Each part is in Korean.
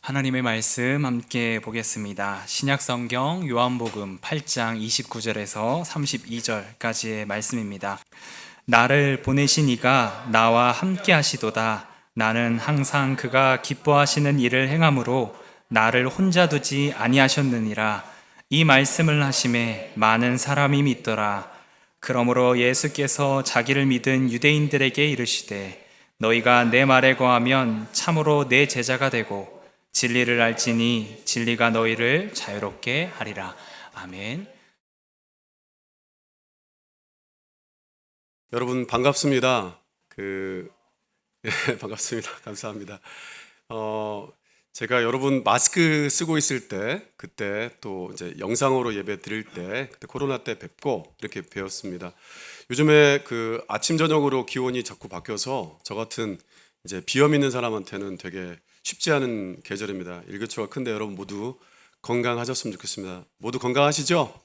하나님의 말씀 함께 보겠습니다. 신약성경 요한복음 8장 29절에서 32절까지의 말씀입니다. 나를 보내신 이가 나와 함께 하시도다. 나는 항상 그가 기뻐하시는 일을 행함으로 나를 혼자 두지 아니하셨느니라. 이 말씀을 하심에 많은 사람이 믿더라. 그러므로 예수께서 자기를 믿은 유대인들에게 이르시되 너희가 내 말에 거하면 참으로 내 제자가 되고 진리를 알지니 진리가 너희를 자유롭게 하리라. 아멘. 여러분 반갑습니다. 반갑습니다. 감사합니다. 제가 여러분 마스크 쓰고 있을 때 그때 또 이제 영상으로 예배 드릴 때 그때 코로나 때 뵙고 이렇게 배웠습니다. 요즘에 아침 저녁으로 기온이 자꾸 바뀌어서 저 같은 이제 비염 있는 사람한테는 되게 쉽지 않은 계절입니다. 일교차가 큰데 여러분 모두 건강하셨으면 좋겠습니다. 모두 건강하시죠?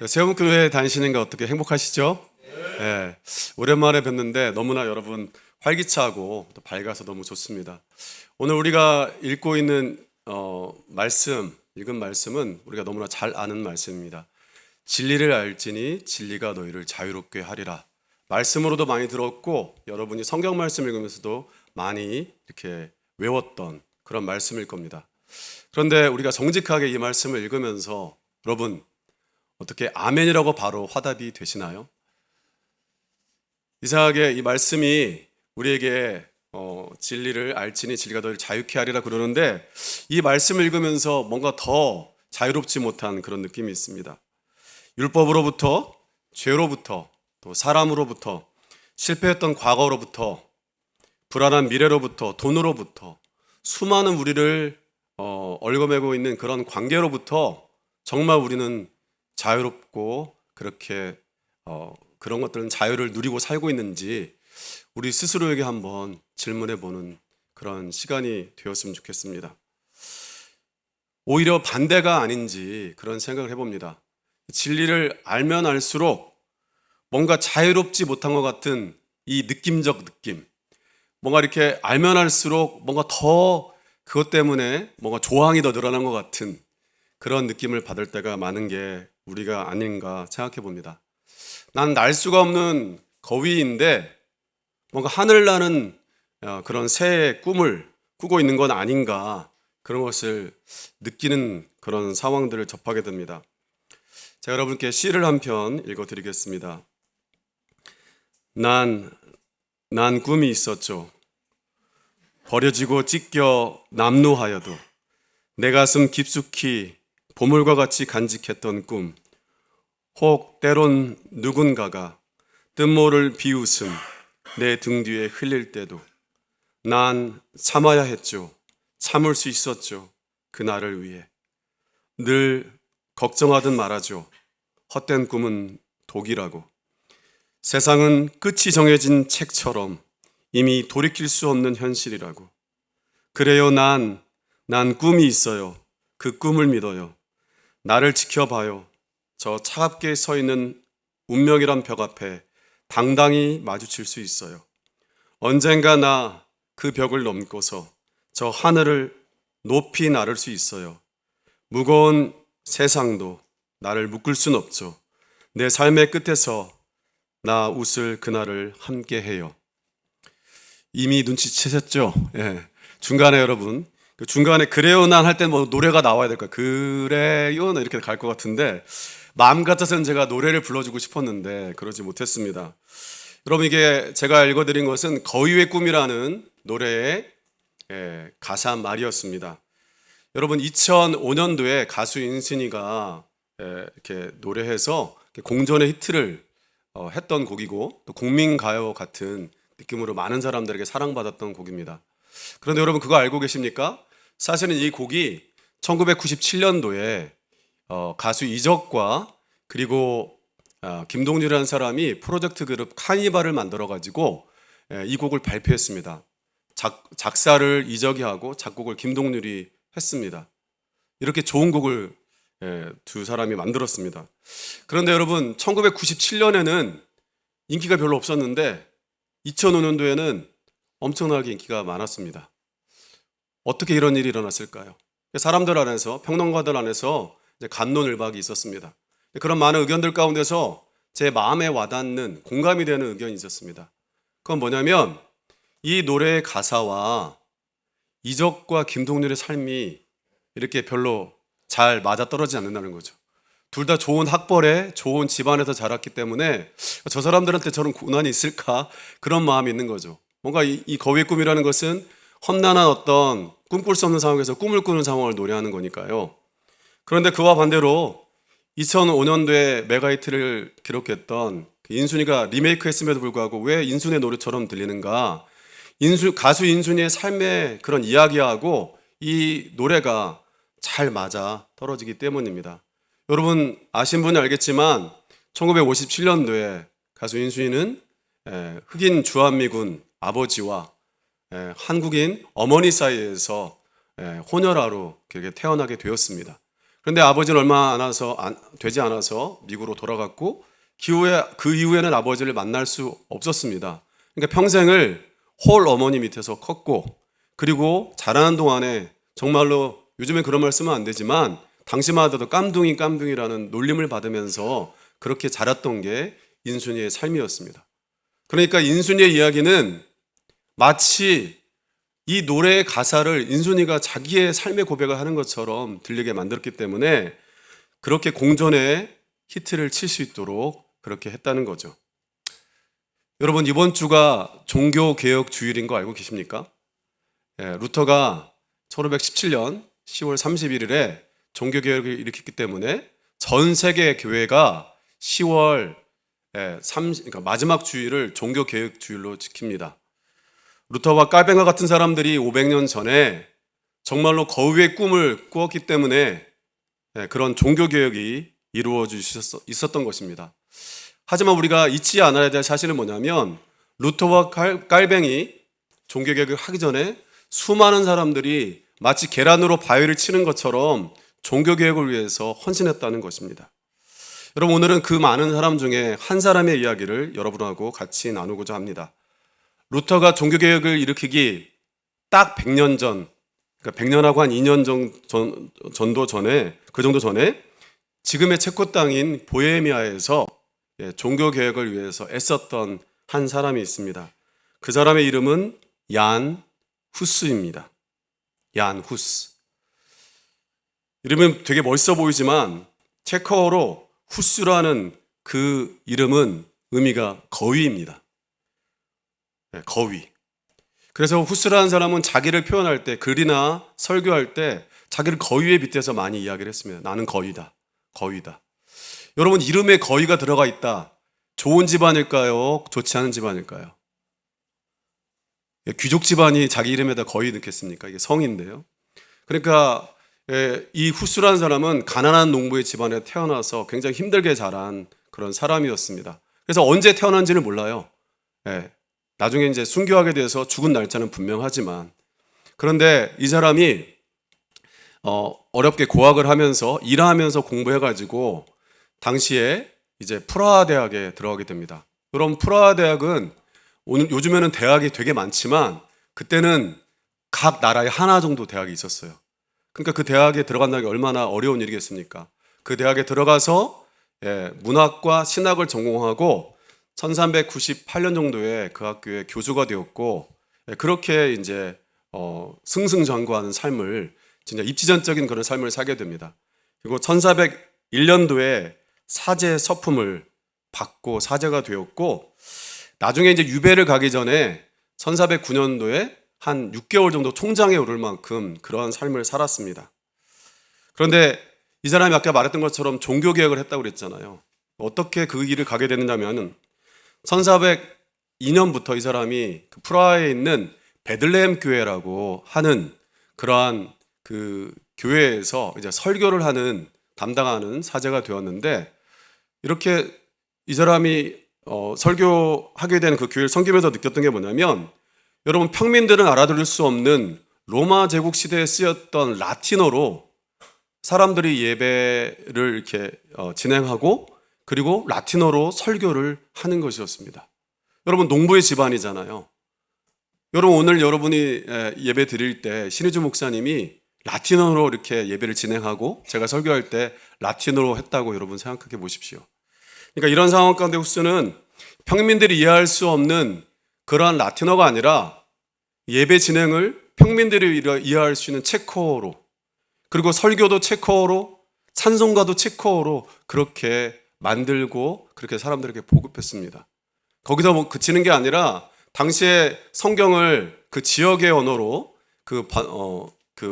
세움교회 다니시는 거 어떻게 행복하시죠? 네. 오랜만에 뵙는데 너무나 여러분 활기차고 또 밝아서 너무 좋습니다. 오늘 우리가 읽고 있는 읽은 말씀은 우리가 너무나 잘 아는 말씀입니다. 진리를 알지니 진리가 너희를 자유롭게 하리라. 말씀으로도 많이 들었고 여러분이 성경 말씀 읽으면서도 많이 이렇게 외웠던 그런 말씀일 겁니다. 그런데 우리가 정직하게 이 말씀을 읽으면서 여러분 어떻게 아멘이라고 바로 화답이 되시나요? 이상하게 이 말씀이 우리에게 진리를 알지니 진리가 너희를 자유케 하리라 그러는데 이 말씀을 읽으면서 뭔가 더 자유롭지 못한 그런 느낌이 있습니다. 율법으로부터, 죄로부터, 또 사람으로부터, 실패했던 과거로부터, 불안한 미래로부터, 돈으로부터, 수많은 우리를 얽어매고 있는 그런 관계로부터 정말 우리는 자유롭고 그렇게 그런 것들은 자유를 누리고 살고 있는지 우리 스스로에게 한번 질문해 보는 그런 시간이 되었으면 좋겠습니다. 오히려 반대가 아닌지 그런 생각을 해봅니다. 진리를 알면 알수록 뭔가 자유롭지 못한 것 같은 이 느낌적 느낌, 뭔가 이렇게 알면 알수록 뭔가 더 그것 때문에 뭔가 조항이 더 늘어난 것 같은 그런 느낌을 받을 때가 많은 게 우리가 아닌가 생각해 봅니다. 난 날 수가 없는 거위인데 뭔가 하늘 나는 그런 새의 꿈을 꾸고 있는 건 아닌가 그런 것을 느끼는 그런 상황들을 접하게 됩니다. 제가 여러분께 시를 한 편 읽어드리겠습니다. 난 꿈이 있었죠. 버려지고 찢겨 남루하여도 내 가슴 깊숙이 보물과 같이 간직했던 꿈. 혹 때론 누군가가 뜻모를 비웃음 내 등 뒤에 흘릴 때도 난 참아야 했죠. 참을 수 있었죠. 그날을 위해. 늘 걱정하듯 말하죠. 헛된 꿈은 독이라고. 세상은 끝이 정해진 책처럼 이미 돌이킬 수 없는 현실이라고. 그래요, 난 꿈이 있어요. 그 꿈을 믿어요. 나를 지켜봐요. 저 차갑게 서 있는 운명이란 벽 앞에 당당히 마주칠 수 있어요. 언젠가 나 그 벽을 넘고서 저 하늘을 높이 나를 수 있어요. 무거운 세상도 나를 묶을 순 없죠. 내 삶의 끝에서 나 웃을 그날을 함께 해요. 이미 눈치채셨죠? 예. 중간에 여러분, 중간에 그래요 난 할 때 뭐 노래가 나와야 될까? 그래요 나 이렇게 갈 것 같은데 마음 같아서는 제가 노래를 불러주고 싶었는데 그러지 못했습니다. 여러분 이게 제가 읽어드린 것은 거위의 꿈이라는 노래의 가사 말이었습니다. 여러분 2005년도에 가수 인순이가 이렇게 노래해서 공전의 히트를 했던 곡이고 또 국민가요 같은 느낌으로 많은 사람들에게 사랑받았던 곡입니다. 그런데 여러분 그거 알고 계십니까? 사실은 이 곡이 1997년도에 가수 이적과 그리고 김동률이라는 사람이 프로젝트 그룹 카니발을 만들어가지고 이 곡을 발표했습니다. 작사를 이적이 하고 작곡을 김동률이 했습니다. 이렇게 좋은 곡을 두 사람이 만들었습니다. 그런데 여러분 1997년에는 인기가 별로 없었는데 2005년도에는 엄청나게 인기가 많았습니다. 어떻게 이런 일이 일어났을까요? 사람들 안에서, 평론가들 안에서 이제 갑론을박이 있었습니다. 그런 많은 의견들 가운데서 제 마음에 와닿는 공감이 되는 의견이 있었습니다. 그건 뭐냐면 이 노래의 가사와 이적과 김동률의 삶이 이렇게 별로 잘 맞아떨어지지 않는다는 거죠. 둘 다 좋은 학벌에 좋은 집안에서 자랐기 때문에 저 사람들한테 저런 고난이 있을까? 그런 마음이 있는 거죠. 뭔가 이 거위의 꿈이라는 것은 험난한 어떤 꿈꿀 수 없는 상황에서 꿈을 꾸는 상황을 노래하는 거니까요. 그런데 그와 반대로 2005년도에 메가히트를 기록했던 인순이가 리메이크했음에도 불구하고 왜 인순의 노래처럼 들리는가? 가수 인순이의 삶의 그런 이야기하고 이 노래가 잘 맞아 떨어지기 때문입니다. 여러분 아신 분이 알겠지만 1957년도에 가수 인순이는 흑인 주한미군 아버지와 한국인 어머니 사이에서 혼혈아로 태어나게 되었습니다. 그런데 아버지는 얼마 되지 않아서 미국으로 돌아갔고 그 이후에는 아버지를 만날 수 없었습니다. 그러니까 평생을 홀 어머니 밑에서 컸고, 그리고 자라는 동안에 정말로 요즘에 그런 말 쓰면 안 되지만 당시만 하더라도 깜둥이라는 놀림을 받으면서 그렇게 자랐던 게 인순이의 삶이었습니다. 그러니까 인순이의 이야기는 마치 이 노래의 가사를 인순이가 자기의 삶의 고백을 하는 것처럼 들리게 만들었기 때문에 그렇게 공전에 히트를 칠 수 있도록 그렇게 했다는 거죠. 여러분 이번 주가 종교개혁 주일인 거 알고 계십니까? 루터가 1517년 10월 31일에 종교개혁을 일으켰기 때문에 전 세계 교회가 10월 그러니까 마지막 주일을 종교개혁 주일로 지킵니다. 루터와 깔뱅과 같은 사람들이 500년 전에 정말로 거위의 꿈을 꾸었기 때문에 그런 종교개혁이 이루어질 수 있었던 것입니다. 하지만 우리가 잊지 않아야 될 사실은 뭐냐면 루터와 깔뱅이 종교개혁을 하기 전에 수많은 사람들이 마치 계란으로 바위를 치는 것처럼 종교개혁을 위해서 헌신했다는 것입니다. 여러분 오늘은 그 많은 사람 중에 한 사람의 이야기를 여러분하고 같이 나누고자 합니다. 루터가 종교개혁을 일으키기 딱 100년 전, 그러니까 100년하고 한 2년 정도 전에 지금의 체코 땅인 보헤미아에서 종교개혁을 위해서 애썼던 한 사람이 있습니다. 그 사람의 이름은 얀 후스입니다. 얀 후스. 이름은 되게 멋있어 보이지만 체코어로 후스라는 그 이름은 의미가 거위입니다. 거위. 그래서 후스라는 사람은 자기를 표현할 때, 글이나 설교할 때 자기를 거위에 빗대서 많이 이야기를 했습니다. 나는 거위다. 거위다. 여러분 이름에 거위가 들어가 있다. 좋은 집안일까요? 좋지 않은 집안일까요? 귀족 집안이 자기 이름에다 거위 넣겠습니까? 이게 성인데요. 그러니까 이 후스라는 사람은 가난한 농부의 집안에 태어나서 굉장히 힘들게 자란 그런 사람이었습니다. 그래서 언제 태어난지를 몰라요. 나중에 이제 순교하게 돼서 죽은 날짜는 분명하지만, 그런데 이 사람이 어렵게 고학을 하면서 일하면서 공부해가지고 당시에 이제 프라하 대학에 들어가게 됩니다. 여러분 프라하 대학은 요즘에는 대학이 되게 많지만 그때는 각 나라에 하나 정도 대학이 있었어요. 그러니까 그 대학에 들어간다는 게 얼마나 어려운 일이겠습니까? 그 대학에 들어가서 문학과 신학을 전공하고 1398년 정도에 그 학교의 교수가 되었고, 그렇게 이제 승승장구하는 삶을, 진짜 입지전적인 그런 삶을 살게 됩니다. 그리고 1401년도에 사제 서품을 받고 사제가 되었고, 나중에 이제 유배를 가기 전에 1409년도에 한 6개월 정도 총장에 오를 만큼 그러한 삶을 살았습니다. 그런데 이 사람이 아까 말했던 것처럼 종교개혁을 했다고 그랬잖아요. 어떻게 그 길을 가게 되느냐면 1402년부터 이 사람이 그 프라하에 있는 베들레헴 교회라고 하는 그러한 그 교회에서 이제 설교를 담당하는 사제가 되었는데, 이렇게 이 사람이 설교하게 된 그 교회를 섬기면서 느꼈던 게 뭐냐면, 여러분 평민들은 알아들을 수 없는 로마 제국 시대에 쓰였던 라틴어로 사람들이 예배를 이렇게 진행하고, 그리고 라틴어로 설교를 하는 것이었습니다. 여러분 농부의 집안이잖아요. 여러분 오늘 여러분이 예배 드릴 때 신의주 목사님이 라틴어로 이렇게 예배를 진행하고 제가 설교할 때 라틴어로 했다고 여러분 생각해 보십시오. 그러니까 이런 상황 가운데 후스는 평민들이 이해할 수 없는 그러한 라틴어가 아니라 예배 진행을 평민들이 이해할 수 있는 체코어로, 그리고 설교도 체코어로, 찬송가도 체코어로 그렇게 만들고 그렇게 사람들에게 보급했습니다. 거기서 뭐 그치는 게 아니라 당시에 성경을 그 지역의 언어로 그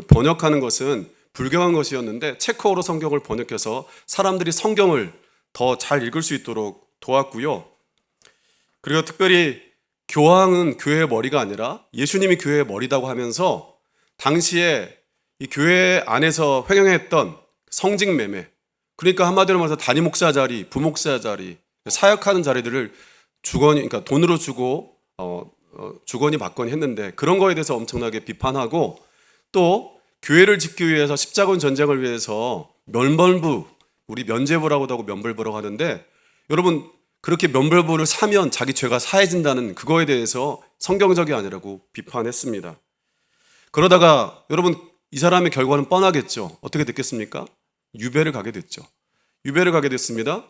번역하는 것은 불경한 것이었는데 체코어로 성경을 번역해서 사람들이 성경을 더 잘 읽을 수 있도록 도왔고요. 그리고 특별히 교황은 교회의 머리가 아니라 예수님이 교회의 머리다고 하면서 당시에 이 교회 안에서 횡행했던 성직 매매, 그러니까 한마디로 말해서 단임 목사 자리, 부목사 자리, 사역하는 자리들을 주거니, 그러니까 돈으로 주고 주거니 받거니 했는데 그런 거에 대해서 엄청나게 비판하고, 또 교회를 짓기 위해서 십자군 전쟁을 위해서 면벌부, 우리 면죄부라고도 하고 면벌부라고 하는데, 여러분 그렇게 면벌부를 사면 자기 죄가 사해진다는 그거에 대해서 성경적이 아니라고 비판했습니다. 그러다가 여러분 이 사람의 결과는 뻔하겠죠. 어떻게 됐겠습니까? 유배를 가게 됐죠. 유배를 가게 됐습니다.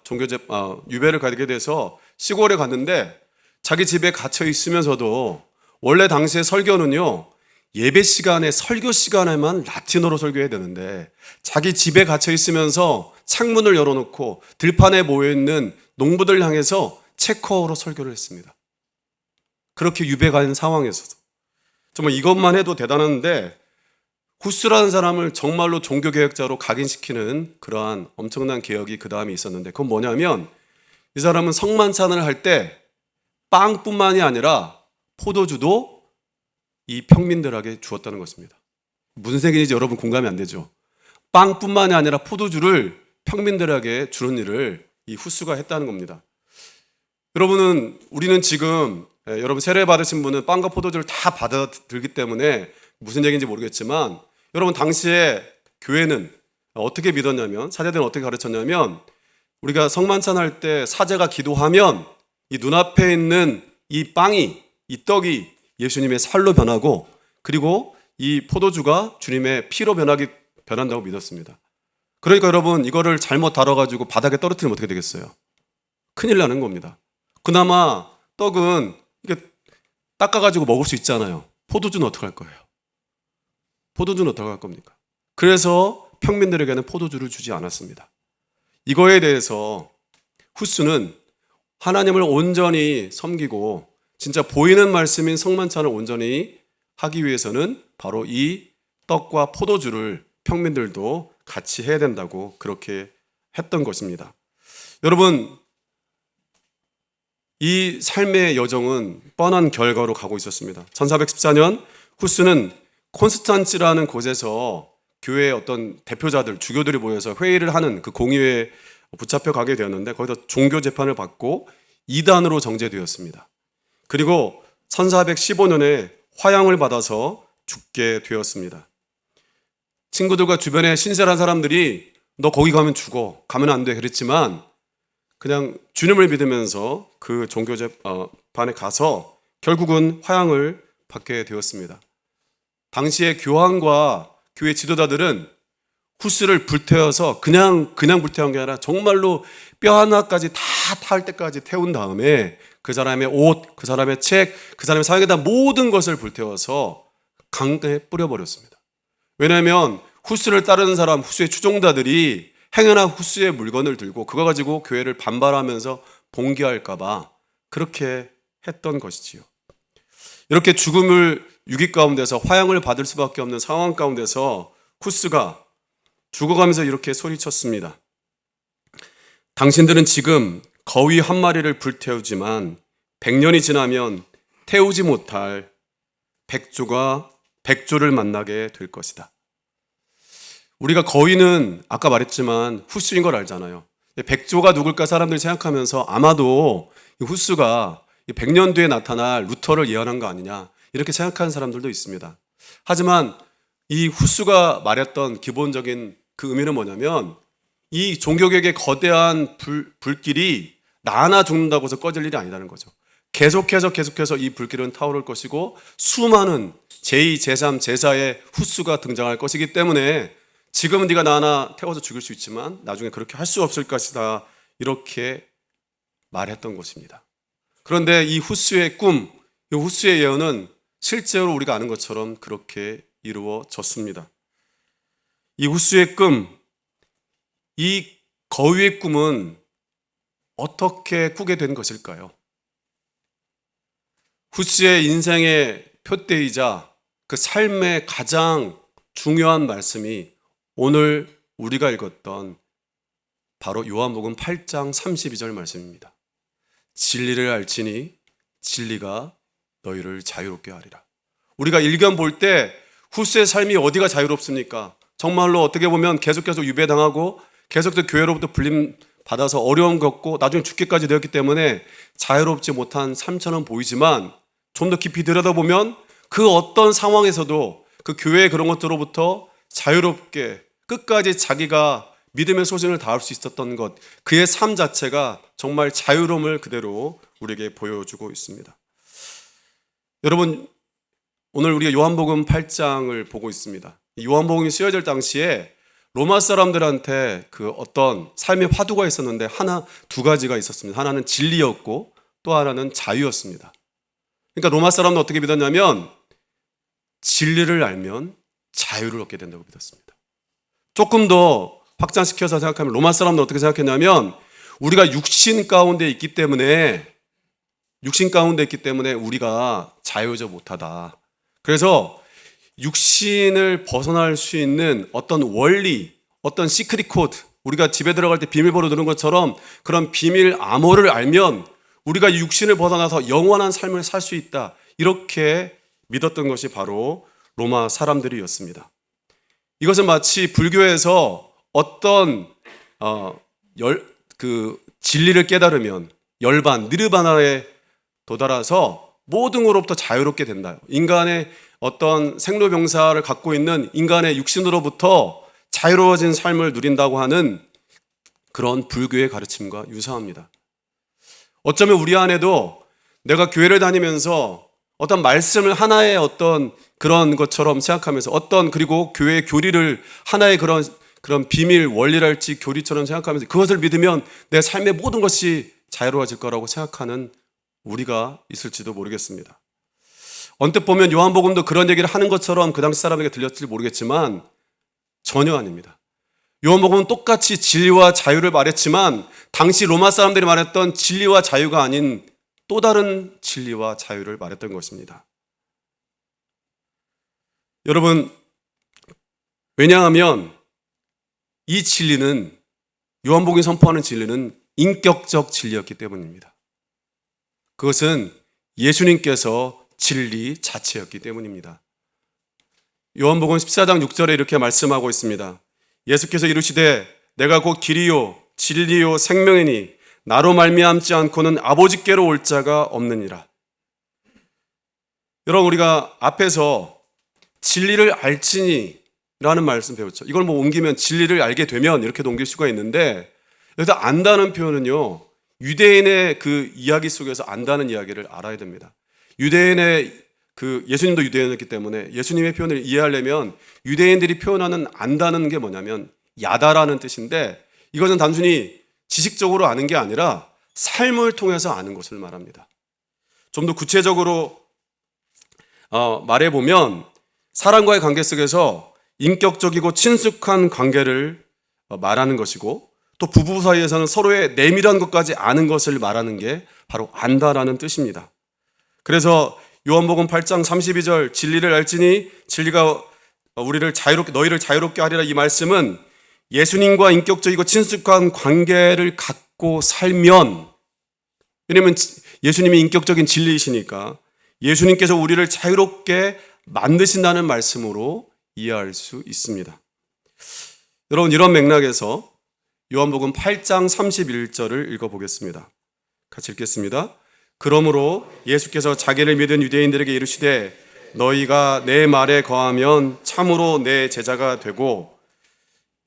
유배를 가게 돼서 시골에 갔는데 자기 집에 갇혀 있으면서도, 원래 당시의 설교는요, 예배 시간에 설교 시간에만 라틴어로 설교해야 되는데 자기 집에 갇혀 있으면서 창문을 열어놓고 들판에 모여있는 농부들 향해서 체코어로 설교를 했습니다. 그렇게 유배 간 상황에서도 정말 이것만 해도 대단한데, 후스라는 사람을 정말로 종교개혁자로 각인시키는 그러한 엄청난 개혁이 그 다음에 있었는데, 그건 뭐냐면 이 사람은 성만찬을 할 때 빵뿐만이 아니라 포도주도 이 평민들에게 주었다는 것입니다. 무슨 얘기인지 여러분 공감이 안 되죠? 빵뿐만이 아니라 포도주를 평민들에게 주는 일을 이 후스가 했다는 겁니다. 우리는 지금 여러분 세례 받으신 분은 빵과 포도주를 다 받아들기 때문에 무슨 얘기인지 모르겠지만, 여러분 당시에 교회는 어떻게 믿었냐면, 사제들은 어떻게 가르쳤냐면, 우리가 성만찬할 때 사제가 기도하면 이 눈앞에 있는 이 빵이, 이 떡이 예수님의 살로 변하고, 그리고 이 포도주가 주님의 피로 변한다고 믿었습니다. 그러니까 여러분 이거를 잘못 다뤄가지고 바닥에 떨어뜨리면 어떻게 되겠어요? 큰일 나는 겁니다. 그나마 떡은 이게 닦아가지고 먹을 수 있잖아요. 포도주는 어떻게 할 거예요? 포도주는 어떻게 할 겁니까? 그래서 평민들에게는 포도주를 주지 않았습니다. 이거에 대해서 후스는 하나님을 온전히 섬기고 진짜 보이는 말씀인 성만찬을 온전히 하기 위해서는 바로 이 떡과 포도주를 평민들도 같이 해야 된다고 그렇게 했던 것입니다. 여러분, 이 삶의 여정은 뻔한 결과로 가고 있었습니다. 1414년 후스는 콘스탄츠라는 곳에서 교회의 어떤 대표자들, 주교들이 모여서 회의를 하는 그 공의회에 붙잡혀 가게 되었는데, 거기서 종교 재판을 받고 이단으로 정죄되었습니다. 그리고 1415년에 화양을 받아서 죽게 되었습니다. 친구들과 주변에 신실한 사람들이 너 거기 가면 죽어, 가면 안 돼 그랬지만 그냥 주님을 믿으면서 그 종교 재판에 가서 결국은 화양을 받게 되었습니다. 당시의 교황과 교회 지도자들은 후스를 불태워서 그냥 불태운 게 아니라 정말로 뼈 하나까지 다 탈 때까지 태운 다음에 그 사람의 옷, 그 사람의 책, 그 사람의 사역에다 모든 것을 불태워서 강에 뿌려버렸습니다. 왜냐하면 후스를 따르는 사람, 후스의 추종자들이 행여나 후스의 물건을 들고 그거 가지고 교회를 반발하면서 봉기할까봐 그렇게 했던 것이지요. 이렇게 죽음을 유기 가운데서 화양을 받을 수밖에 없는 상황 가운데서 후스가 죽어가면서 이렇게 소리쳤습니다. 당신들은 지금 거위 한 마리를 불태우지만 100년이 지나면 태우지 못할 백조를 만나게 될 것이다. 우리가 거위는 아까 말했지만 후스인 걸 알잖아요. 백조가 누굴까 사람들이 생각하면서 아마도 후스가 100년 뒤에 나타날 루터를 예언한 거 아니냐 이렇게 생각하는 사람들도 있습니다. 하지만 이 후스가 말했던 기본적인 그 의미는 뭐냐면, 이 종교개혁의 거대한 불길이 나 하나 죽는다고 해서 꺼질 일이 아니라는 거죠. 계속해서 이 불길은 타오를 것이고 수많은 제2, 제3, 제4의 후스가 등장할 것이기 때문에 지금은 네가 나 하나 태워서 죽일 수 있지만 나중에 그렇게 할 수 없을 것이다. 이렇게 말했던 것입니다. 그런데 이 후스의 꿈, 이 후스의 예언은 실제로 우리가 아는 것처럼 그렇게 이루어졌습니다. 이 후스의 꿈, 이 거위의 꿈은 어떻게 꾸게 된 것일까요? 후스의 인생의 표대이자 그 삶의 가장 중요한 말씀이 오늘 우리가 읽었던 바로 요한복음 8장 32절 말씀입니다. 진리를 알지니 진리가 너희를 자유롭게 하리라. 우리가 일견 볼 때 후스의 삶이 어디가 자유롭습니까? 정말로 어떻게 보면 계속해서 유배당하고 계속해서 교회로부터 불림 받아서 어려움 겪고 나중에 죽기까지 되었기 때문에 자유롭지 못한 삶처럼 보이지만 좀 더 깊이 들여다보면 그 어떤 상황에서도 그 교회의 그런 것들로부터 자유롭게 끝까지 자기가 믿음의 소신을 다할 수 있었던 것, 그의 삶 자체가 정말 자유로움을 그대로 우리에게 보여주고 있습니다. 여러분, 오늘 우리가 요한복음 8장을 보고 있습니다. 요한복음이 쓰여질 당시에 로마 사람들한테 그 어떤 삶의 화두가 있었는데 두 가지가 있었습니다. 하나는 진리였고 또 하나는 자유였습니다. 그러니까 로마 사람은 어떻게 믿었냐면 진리를 알면 자유를 얻게 된다고 믿었습니다. 조금 더 확장시켜서 생각하면 로마 사람은 어떻게 생각했냐면 우리가 육신 가운데 있기 때문에 우리가 자유지 못하다. 그래서 육신을 벗어날 수 있는 어떤 원리, 어떤 시크릿 코드, 우리가 집에 들어갈 때 비밀번호 누르는 것처럼 그런 비밀 암호를 알면 우리가 육신을 벗어나서 영원한 삶을 살 수 있다. 이렇게 믿었던 것이 바로 로마 사람들이었습니다. 이것은 마치 불교에서 어떤 진리를 깨달으면 열반, 니르바나에 도달해서 모든 것으로부터 자유롭게 된다. 인간의 어떤 생로병사를 갖고 있는 인간의 육신으로부터 자유로워진 삶을 누린다고 하는 그런 불교의 가르침과 유사합니다. 어쩌면 우리 안에도 내가 교회를 다니면서 어떤 말씀을 하나의 어떤 그런 것처럼 생각하면서 그리고 교회의 교리를 하나의 그런 비밀 원리랄지 교리처럼 생각하면서 그것을 믿으면 내 삶의 모든 것이 자유로워질 거라고 생각하는 우리가 있을지도 모르겠습니다. 언뜻 보면 요한복음도 그런 얘기를 하는 것처럼 그 당시 사람에게 들렸을지 모르겠지만 전혀 아닙니다. 요한복음은 똑같이 진리와 자유를 말했지만 당시 로마 사람들이 말했던 진리와 자유가 아닌 또 다른 진리와 자유를 말했던 것입니다. 여러분, 왜냐하면 이 진리는 요한복음이 선포하는 진리는 인격적 진리였기 때문입니다. 그것은 예수님께서 진리 자체였기 때문입니다. 요한복음 14장 6절에 이렇게 말씀하고 있습니다. 예수께서 이르시되 내가 곧 길이요 진리요 생명이니 나로 말미암지 않고는 아버지께로 올 자가 없느니라. 여러분, 우리가 앞에서 진리를 알지니 라는 말씀 배웠죠. 이걸 옮기면 진리를 알게 되면 이렇게도 옮길 수가 있는데 여기서 안다는 표현은요, 유대인의 그 이야기 속에서 안다는 이야기를 알아야 됩니다. 예수님도 유대인이었기 때문에 예수님의 표현을 이해하려면 유대인들이 표현하는 안다는 게 뭐냐면 야다라는 뜻인데 이것은 단순히 지식적으로 아는 게 아니라 삶을 통해서 아는 것을 말합니다. 좀 더 구체적으로 말해보면 사람과의 관계 속에서 인격적이고 친숙한 관계를 말하는 것이고 또 부부 사이에서는 서로의 내밀한 것까지 아는 것을 말하는 게 바로 안다라는 뜻입니다. 그래서 요한복음 8장 32절 진리를 알지니 진리가 너희를 자유롭게 하리라, 이 말씀은 예수님과 인격적이고 친숙한 관계를 갖고 살면, 왜냐하면 예수님이 인격적인 진리이시니까 예수님께서 우리를 자유롭게 만드신다는 말씀으로 이해할 수 있습니다. 여러분, 이런 맥락에서 요한복음 8장 31절을 읽어보겠습니다. 같이 읽겠습니다. 그러므로 예수께서 자기를 믿은 유대인들에게 이르시되 너희가 내 말에 거하면 참으로 내 제자가 되고,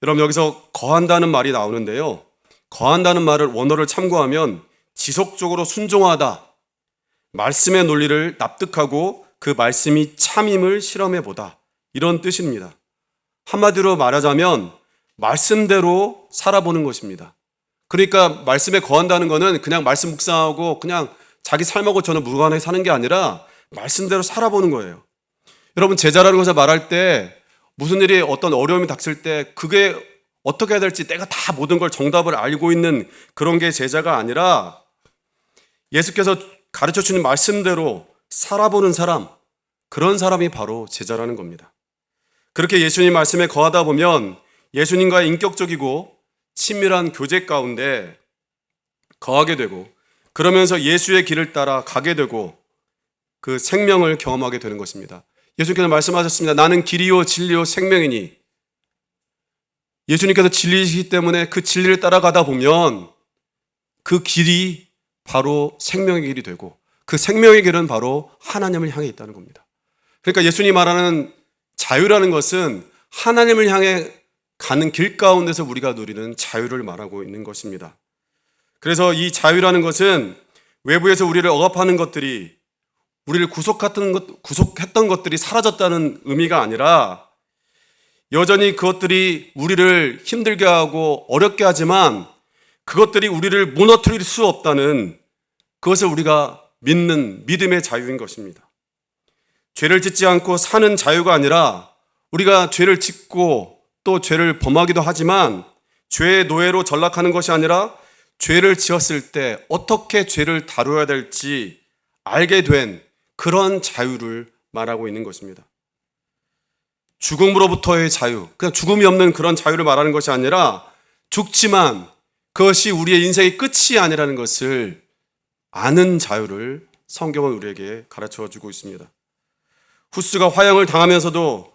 여러분 여기서 거한다는 말이 나오는데요, 거한다는 말을 원어를 참고하면 지속적으로 순종하다, 말씀의 논리를 납득하고 그 말씀이 참임을 실험해 보다. 이런 뜻입니다. 한마디로 말하자면 말씀대로 살아보는 것입니다. 그러니까 말씀에 거한다는 것은 그냥 말씀 묵상하고 그냥 자기 삶하고 저는 무관하게 사는 게 아니라 말씀대로 살아보는 거예요. 여러분, 제자라는 것을 말할 때 무슨 일이 어떤 어려움이 닥칠 때 그게 어떻게 해야 될지 내가 다 모든 걸 정답을 알고 있는 그런 게 제자가 아니라 예수께서 가르쳐 주는 말씀대로 살아보는 사람, 그런 사람이 바로 제자라는 겁니다. 그렇게 예수님 말씀에 거하다 보면 예수님과의 인격적이고 친밀한 교제 가운데 거하게 되고, 그러면서 예수의 길을 따라 가게 되고 그 생명을 경험하게 되는 것입니다. 예수님께서 말씀하셨습니다. 나는 길이요 진리요 생명이니. 예수님께서 진리이시기 때문에 그 진리를 따라가다 보면 그 길이 바로 생명의 길이 되고 그 생명의 길은 바로 하나님을 향해 있다는 겁니다. 그러니까 예수님 말하는 자유라는 것은 하나님을 향해 가는 길 가운데서 우리가 누리는 자유를 말하고 있는 것입니다. 그래서 이 자유라는 것은 외부에서 우리를 억압하는 것들이, 우리를 구속했던 것들이 사라졌다는 의미가 아니라 여전히 그것들이 우리를 힘들게 하고 어렵게 하지만 그것들이 우리를 무너뜨릴 수 없다는, 그것을 우리가 믿는 믿음의 자유인 것입니다. 죄를 짓지 않고 사는 자유가 아니라 우리가 죄를 짓고 또 죄를 범하기도 하지만 죄의 노예로 전락하는 것이 아니라 죄를 지었을 때 어떻게 죄를 다루어야 될지 알게 된 그런 자유를 말하고 있는 것입니다. 죽음으로부터의 자유, 그냥 죽음이 없는 그런 자유를 말하는 것이 아니라 죽지만 그것이 우리의 인생의 끝이 아니라는 것을 아는 자유를 성경은 우리에게 가르쳐 주고 있습니다. 후스가 화형을 당하면서도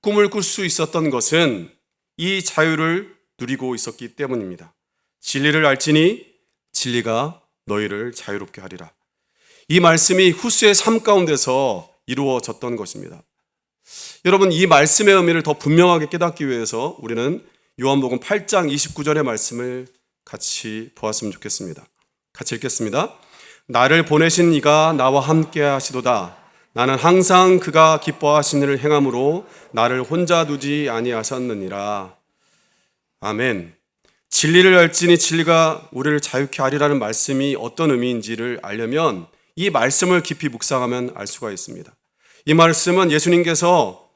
꿈을 꿀 수 있었던 것은 이 자유를 누리고 있었기 때문입니다. 진리를 알지니 진리가 너희를 자유롭게 하리라. 이 말씀이 후스의 삶 가운데서 이루어졌던 것입니다. 여러분, 이 말씀의 의미를 더 분명하게 깨닫기 위해서 우리는 요한복음 8장 29절의 말씀을 같이 보았으면 좋겠습니다. 같이 읽겠습니다. 나를 보내신 이가 나와 함께 하시도다. 나는 항상 그가 기뻐하신 일을 행함으로 나를 혼자 두지 아니하셨느니라. 아멘. 진리를 알지니 진리가 우리를 자유케 하리라는 말씀이 어떤 의미인지를 알려면 이 말씀을 깊이 묵상하면 알 수가 있습니다. 이 말씀은 예수님께서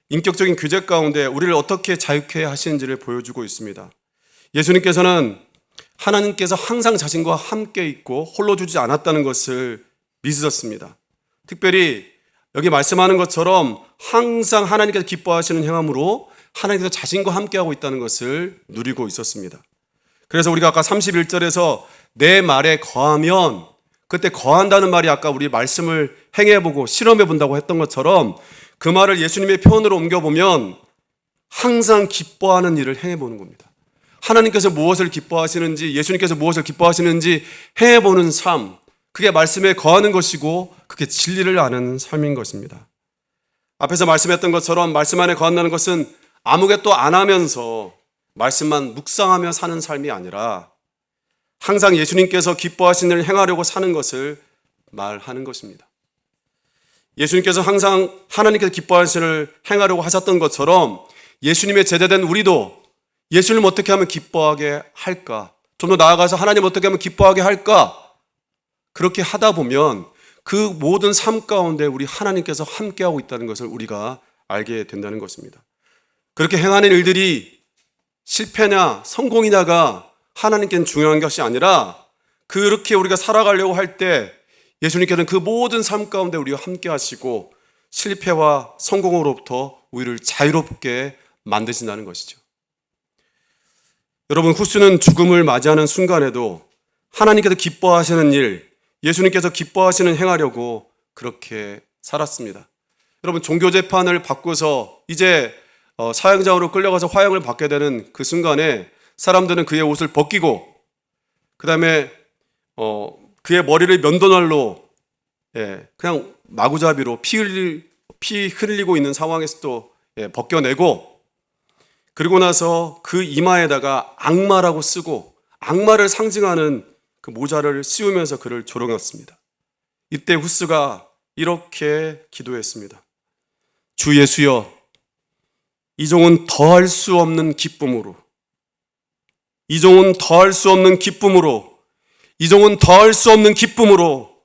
인격적인 규제 가운데 우리를 어떻게 자유케 하시는지를 보여주고 있습니다. 예수님께서는 하나님께서 항상 자신과 함께 있고 홀로 두지 않았다는 것을 믿으셨습니다. 특별히 여기 말씀하는 것처럼 항상 하나님께서 기뻐하시는 행함으로 하나님께서 자신과 함께하고 있다는 것을 누리고 있었습니다. 그래서 우리가 아까 31절에서 내 말에 거하면, 그때 거한다는 말이 아까 우리 말씀을 행해보고 실험해본다고 했던 것처럼 그 말을 예수님의 표현으로 옮겨보면 항상 기뻐하는 일을 행해보는 겁니다. 하나님께서 무엇을 기뻐하시는지, 예수님께서 무엇을 기뻐하시는지 행해보는 삶, 그게 말씀에 거하는 것이고 그게 진리를 아는 삶인 것입니다. 앞에서 말씀했던 것처럼 말씀 안에 거한다는 것은 아무것도 안 하면서 말씀만 묵상하며 사는 삶이 아니라 항상 예수님께서 기뻐하시는 일을 행하려고 사는 것을 말하는 것입니다. 예수님께서 항상 하나님께서 기뻐하시는 일을 행하려고 하셨던 것처럼 예수님의 제자된 우리도 예수님 어떻게 하면 기뻐하게 할까? 좀 더 나아가서 하나님 어떻게 하면 기뻐하게 할까? 그렇게 하다 보면 그 모든 삶 가운데 우리 하나님께서 함께하고 있다는 것을 우리가 알게 된다는 것입니다. 그렇게 행하는 일들이 실패냐 성공이냐가 하나님께는 중요한 것이 아니라 그렇게 우리가 살아가려고 할 때 예수님께서는 그 모든 삶 가운데 우리가 함께 하시고 실패와 성공으로부터 우리를 자유롭게 만드신다는 것이죠. 여러분, 후스는 죽음을 맞이하는 순간에도 하나님께서 기뻐하시는 일, 예수님께서 기뻐하시는 행하려고 그렇게 살았습니다. 여러분, 종교재판을 받고서 이제 사형장으로 끌려가서 화형을 받게 되는 그 순간에 사람들은 그의 옷을 벗기고 그 다음에 그의 머리를 면도날로 그냥 마구잡이로 피 흘리고 있는 상황에서도 벗겨내고, 그리고 나서 그 이마에다가 악마라고 쓰고 악마를 상징하는 그 모자를 씌우면서 그를 조롱했습니다. 이때 후스가 이렇게 기도했습니다. 주 예수여, 이 종은 더할 수 없는 기쁨으로, 이 종은 더할 수 없는 기쁨으로, 이 종은 더할 수 없는 기쁨으로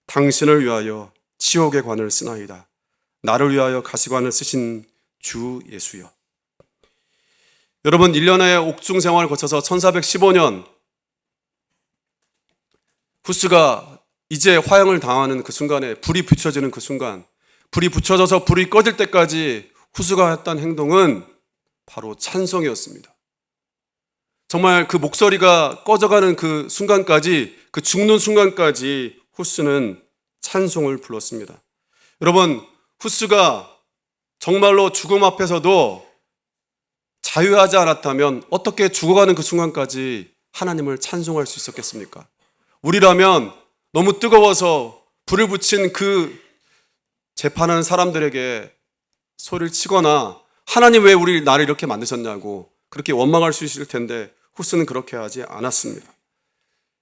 당신을 위하여 치옥의 관을 쓰나이다. 나를 위하여 가시관을 쓰신 주 예수여. 여러분, 1년의 옥중 생활을 거쳐서 1415년 후스가 이제 화형을 당하는 그 순간에, 불이 붙여지는 그 순간, 불이 붙여져서 불이 꺼질 때까지 후스가 했던 행동은 바로 찬송이었습니다. 정말 그 목소리가 꺼져가는 그 순간까지, 그 죽는 순간까지 후스는 찬송을 불렀습니다. 여러분, 후스가 정말로 죽음 앞에서도 자유하지 않았다면 어떻게 죽어가는 그 순간까지 하나님을 찬송할 수 있었겠습니까? 우리라면 너무 뜨거워서 불을 붙인 그 재판하는 사람들에게 소리를 치거나 하나님 왜 나를 이렇게 만드셨냐고 그렇게 원망할 수 있을 텐데 후스는 그렇게 하지 않았습니다.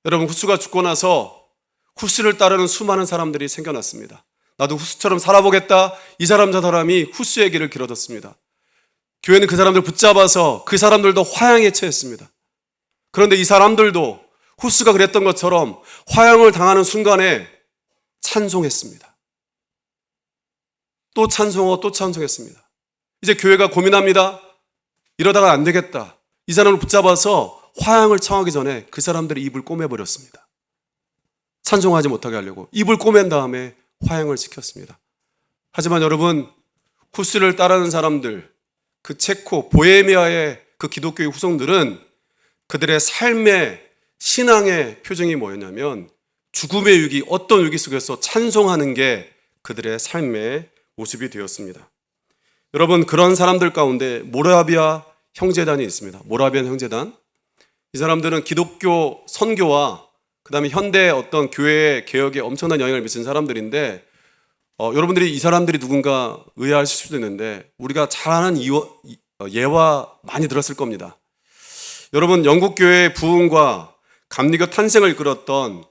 여러분, 후스가 죽고 나서 후스를 따르는 수많은 사람들이 생겨났습니다. 나도 후스처럼 살아보겠다. 이 사람 저 사람이 후스의 길을 길어졌습니다. 교회는 그 사람들 붙잡아서 그 사람들도 화형에 처했습니다. 그런데 이 사람들도 후스가 그랬던 것처럼 화형을 당하는 순간에 찬송했습니다. 또 찬송하고 또 찬송했습니다. 이제 교회가 고민합니다. 이러다가 안 되겠다. 이 사람을 붙잡아서 화형을 청하기 전에 그 사람들의 입을 꼬매버렸습니다. 찬송하지 못하게 하려고 입을 꼬맨 다음에 화형을 시켰습니다. 하지만 여러분, 후스를 따르는 사람들, 그 체코, 보헤미아의 그 기독교의 후손들은 그들의 삶의 신앙의 표정이 뭐였냐면 죽음의 위기, 어떤 위기 속에서 찬송하는 게 그들의 삶의 모습이 되었습니다. 여러분, 그런 사람들 가운데 모라비아 형제단이 있습니다. 모라비안 형제단. 이 사람들은 기독교 선교와 그 다음에 현대 어떤 교회의 개혁에 엄청난 영향을 미친 사람들인데 여러분들이 이 사람들이 누군가 의아하실 수도 있는데 우리가 잘 아는 예화 많이 들었을 겁니다. 여러분, 영국 교회의 부흥과 감리교 탄생을 이끌었던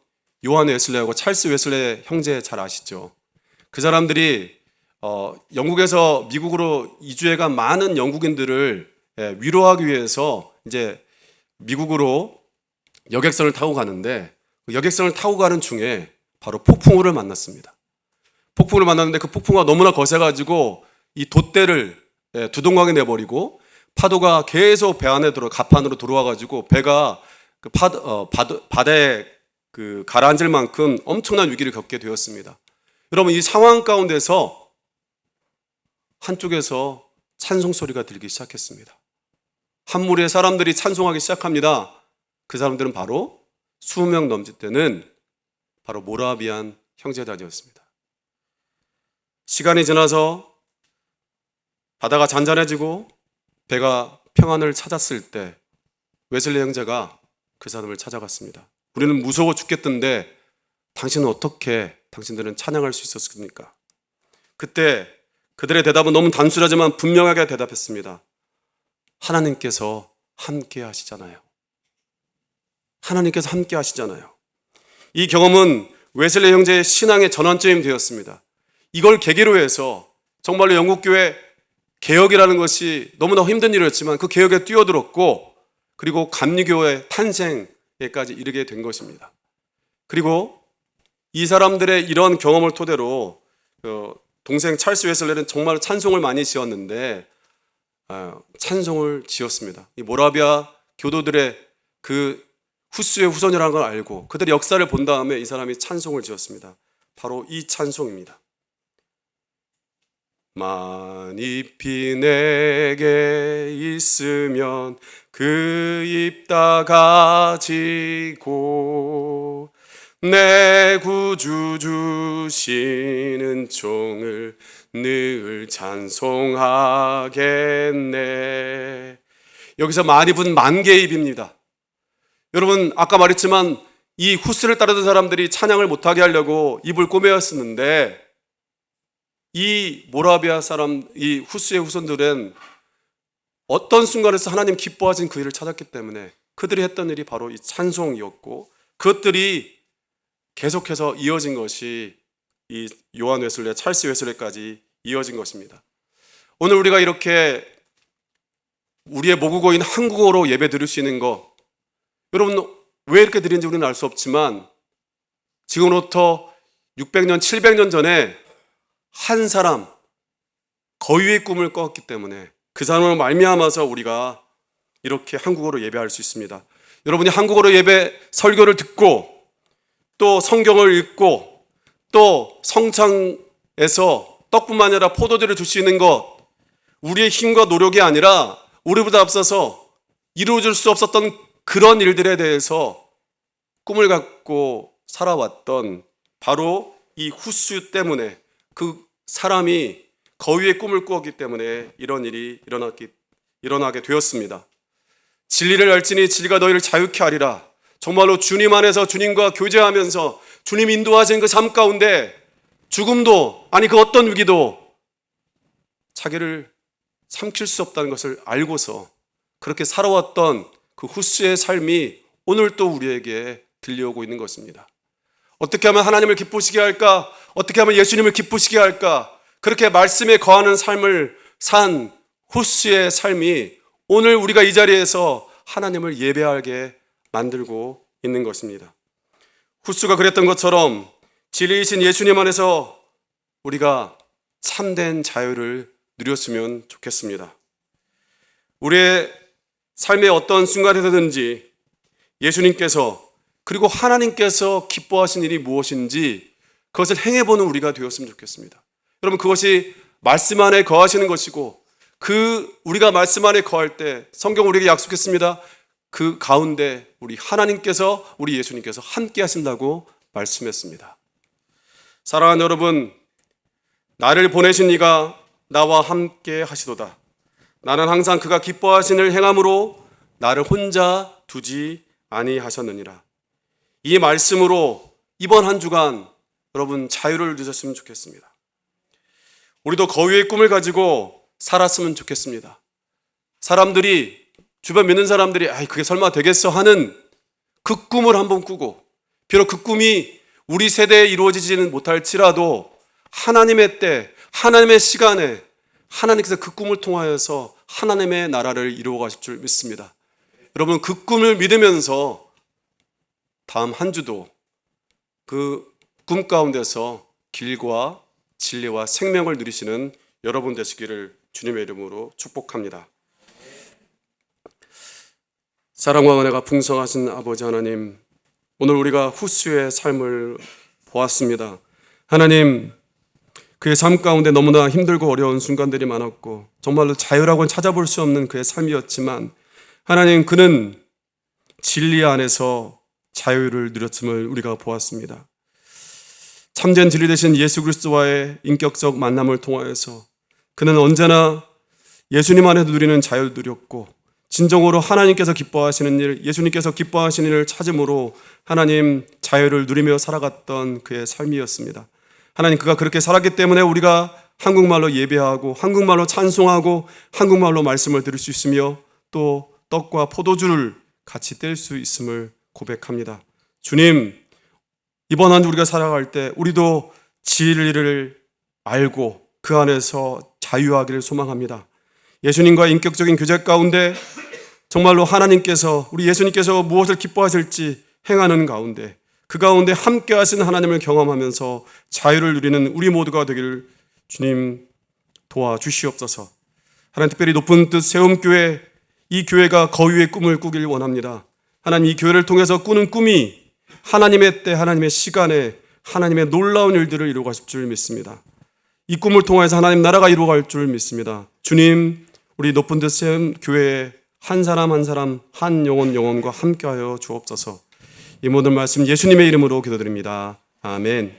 요한 웨슬레하고 찰스 웨슬레 형제 잘 아시죠? 그 사람들이 영국에서 미국으로 이주해간 많은 영국인들을 위로하기 위해서 이제 미국으로 여객선을 타고 가는데 그 여객선을 타고 가는 중에 바로 폭풍우를 만났습니다. 폭풍우를 만났는데 그 폭풍우가 너무나 거세가지고 이 돛대를 두동강에 내버리고 파도가 계속 배 안에 갑판으로 들어와가지고 배가 그 바다에 그 가라앉을 만큼 엄청난 위기를 겪게 되었습니다. 여러분, 이 상황 가운데서 한쪽에서 찬송 소리가 들기 시작했습니다. 한 무리의 사람들이 찬송하기 시작합니다. 그 사람들은 바로 20명 넘칠 때는 바로 모라비안 형제단이었습니다. 시간이 지나서 바다가 잔잔해지고 배가 평안을 찾았을 때 웨슬리 형제가 그 사람을 찾아갔습니다. 우리는 무서워 죽겠던데 당신들은 찬양할 수 있었습니까? 그때 그들의 대답은 너무 단순하지만 분명하게 대답했습니다. 하나님께서 함께 하시잖아요. 하나님께서 함께 하시잖아요. 이 경험은 웨슬리 형제의 신앙의 전환점이 되었습니다. 이걸 계기로 해서 정말로 영국교회 개혁이라는 것이 너무나 힘든 일이었지만 그 개혁에 뛰어들었고 그리고 감리교의 탄생에까지 이르게 된 것입니다. 그리고 이 사람들의 이런 경험을 토대로 동생 찰스 웨슬레는 정말 찬송을 많이 지었는데 찬송을 지었습니다. 이 모라비아 교도들의 그 후스의 후손이라는 걸 알고 그들의 역사를 본 다음에 이 사람이 찬송을 지었습니다. 바로 이 찬송입니다. 만잎이 내게 있으면 그 잎 다 가지고 내 구주 주시는 종을 늘 찬송하겠네. 여기서 만잎은 만 개의 잎입니다. 여러분, 아까 말했지만 이 후스를 따르던 사람들이 찬양을 못하게 하려고 입을 꼬매었었는데 이 모라비아 사람, 이 후스의 후손들은 어떤 순간에서 하나님 기뻐하신 그 일을 찾았기 때문에 그들이 했던 일이 바로 이 찬송이었고 그것들이 계속해서 이어진 것이 이 요한 웨슬레, 찰스 웨슬레까지 이어진 것입니다. 오늘 우리가 이렇게 우리의 모국어인 한국어로 예배 드릴 수 있는 거, 여러분 왜 이렇게 드리는지 우리는 알 수 없지만 지금으로부터 600년, 700년 전에 한 사람 거위의 꿈을 꿨기 때문에 그 사람으로 말미암아서 우리가 이렇게 한국어로 예배할 수 있습니다. 여러분이 한국어로 예배 설교를 듣고 또 성경을 읽고 또 성창에서 떡뿐만 아니라 포도주를 줄 수 있는 것, 우리의 힘과 노력이 아니라 우리보다 앞서서 이루어질 수 없었던 그런 일들에 대해서 꿈을 갖고 살아왔던 바로 이 후스 때문에, 그 사람이 거위의 꿈을 꾸었기 때문에 이런 일이 일어나게 되었습니다. 진리를 알지니 진리가 너희를 자유케 하리라. 정말로 주님 안에서 주님과 교제하면서 주님 인도하신 그 삶 가운데 죽음도, 아니 그 어떤 위기도 자기를 삼킬 수 없다는 것을 알고서 그렇게 살아왔던 그 후스의 삶이 오늘 또 우리에게 들려오고 있는 것입니다. 어떻게 하면 하나님을 기쁘시게 할까? 어떻게 하면 예수님을 기쁘시게 할까? 그렇게 말씀에 거하는 삶을 산 후스의 삶이 오늘 우리가 이 자리에서 하나님을 예배하게 만들고 있는 것입니다. 후스가 그랬던 것처럼 진리이신 예수님 안에서 우리가 참된 자유를 누렸으면 좋겠습니다. 우리의 삶의 어떤 순간에서든지 예수님께서 그리고 하나님께서 기뻐하신 일이 무엇인지 그것을 행해보는 우리가 되었으면 좋겠습니다. 여러분, 그것이 말씀 안에 거하시는 것이고, 우리가 말씀 안에 거할 때 성경 우리에게 약속했습니다. 그 가운데 우리 하나님께서, 우리 예수님께서 함께 하신다고 말씀했습니다. 사랑하는 여러분, 나를 보내신 이가 나와 함께 하시도다. 나는 항상 그가 기뻐하신 일을 행함으로 나를 혼자 두지 아니하셨느니라. 이 말씀으로 이번 한 주간 여러분 자유를 누렸으면 좋겠습니다. 우리도 거위의 꿈을 가지고 살았으면 좋겠습니다. 사람들이, 주변 믿는 사람들이 그게 설마 되겠어 하는 그 꿈을 한번 꾸고, 비록 그 꿈이 우리 세대에 이루어지지는 못할지라도 하나님의 때, 하나님의 시간에 하나님께서 그 꿈을 통하여서 하나님의 나라를 이루어 가실 줄 믿습니다. 여러분, 그 꿈을 믿으면서 다음 한 주도 그 꿈 가운데서 길과 진리와 생명을 누리시는 여러분 되시기를 주님의 이름으로 축복합니다. 사랑과 은혜가 풍성하신 아버지 하나님, 오늘 우리가 후스의 삶을 보았습니다. 하나님, 그의 삶 가운데 너무나 힘들고 어려운 순간들이 많았고 정말로 자유라고는 찾아볼 수 없는 그의 삶이었지만, 하나님, 그는 진리 안에서 자유를 누렸음을 우리가 보았습니다. 참된 진리 되신 예수 그리스도와의 인격적 만남을 통하여서 그는 언제나 예수님 안에서 누리는 자유를 누렸고, 진정으로 하나님께서 기뻐하시는 일, 예수님께서 기뻐하시는 일을 찾음으로 하나님 자유를 누리며 살아갔던 그의 삶이었습니다. 하나님, 그가 그렇게 살았기 때문에 우리가 한국말로 예배하고 한국말로 찬송하고 한국말로 말씀을 들을 수 있으며 또 떡과 포도주를 같이 뗄 수 있음을 고백합니다. 주님, 이번 한 주 우리가 살아갈 때 우리도 진리를 알고 그 안에서 자유하기를 소망합니다. 예수님과의 인격적인 교제 가운데 정말로 하나님께서, 우리 예수님께서 무엇을 기뻐하실지 행하는 가운데, 그 가운데 함께 하신 하나님을 경험하면서 자유를 누리는 우리 모두가 되기를 주님 도와주시옵소서. 하나님, 특별히 높은 뜻 세움교회, 이 교회가 거위의 꿈을 꾸길 원합니다. 하나님, 이 교회를 통해서 꾸는 꿈이 하나님의 때, 하나님의 시간에 하나님의 놀라운 일들을 이루어 가실 줄 믿습니다. 이 꿈을 통해서 하나님 나라가 이루어갈 줄 믿습니다. 주님, 우리 높은 듯 세운 교회에 한 사람 한 사람, 한 영혼과 함께하여 주옵소서. 이 모든 말씀 예수님의 이름으로 기도드립니다. 아멘.